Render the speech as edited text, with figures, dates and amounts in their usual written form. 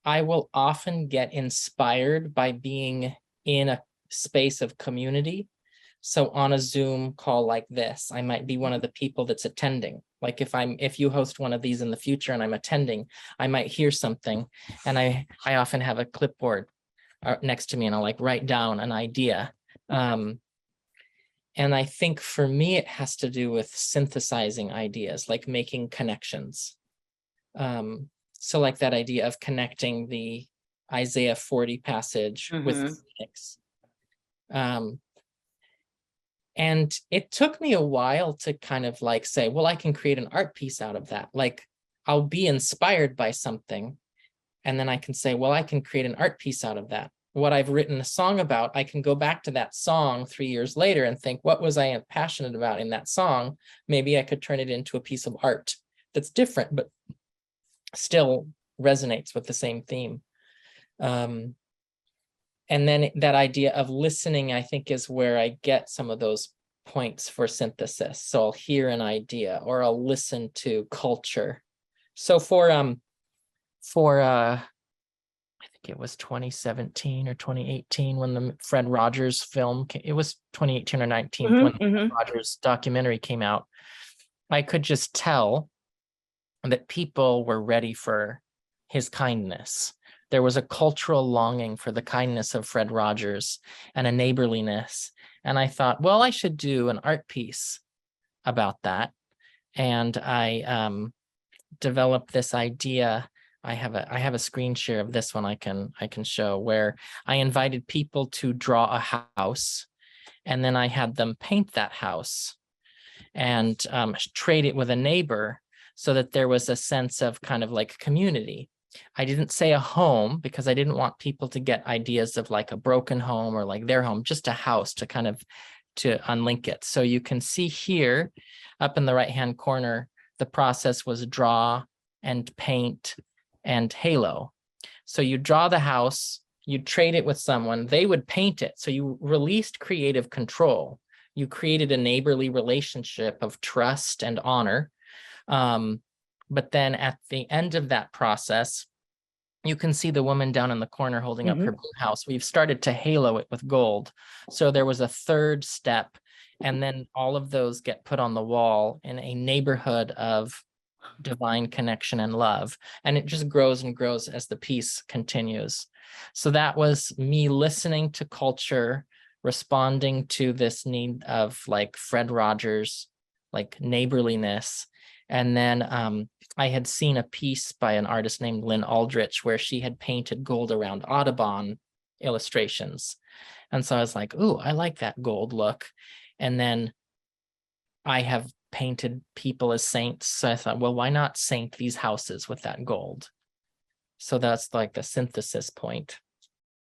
I will often get inspired by being in a space of community. So on a Zoom call like this, I might be one of the people that's attending. Like if you host one of these in the future and I'm attending, I might hear something, and I often have a clipboard next to me, and I'll like write down an idea. And I think for me, it has to do with synthesizing ideas, like making connections. So like that idea of connecting the Isaiah 40 passage with Phoenix. And it took me a while to kind of like say, well, I can create an art piece out of that. Like I'll be inspired by something, and then I can say, well, I can create an art piece out of that. What I've written a song about, I can go back to that song 3 years later and think, what was I passionate about in that song? Maybe I could turn it into a piece of art that's different, but still resonates with the same theme. And then that idea of listening, I think, is where I get some of those points for synthesis. So I'll hear an idea, or I'll listen to culture. So for I think it was 2017 or 2018 when the Fred Rogers film it was 2018 or 19 when the Rogers documentary came out. I could just tell that people were ready for his kindness. There was a cultural longing for the kindness of Fred Rogers and a neighborliness. And I thought, well, I should do an art piece about that. And I developed this idea. I have a screen share of this one I can show, where I invited people to draw a house, and then I had them paint that house and trade it with a neighbor, so that there was a sense of kind of like community. I didn't say a home because I didn't want people to get ideas of like a broken home or like their home, just a house to kind of to unlink it. So you can see here up in the right-hand corner, the process was draw and paint and halo. So you draw the house, you trade it with someone, they would paint it. So you released creative control. You created a neighborly relationship of trust and honor. But then at the end of that process, you can see the woman down in the corner holding up her blue house. We've started to halo it with gold. So there was a third step, and then all of those get put on the wall in a neighborhood of divine connection and love. And it just grows and grows as the piece continues. So that was me listening to culture, responding to this need of like Fred Rogers, like neighborliness. And then I had seen a piece by an artist named Lynn Aldrich where she had painted gold around Audubon illustrations. And so I was like, ooh, I like that gold look. And then I have painted people as saints. So I thought, well, why not saint these houses with that gold? So that's like the synthesis point.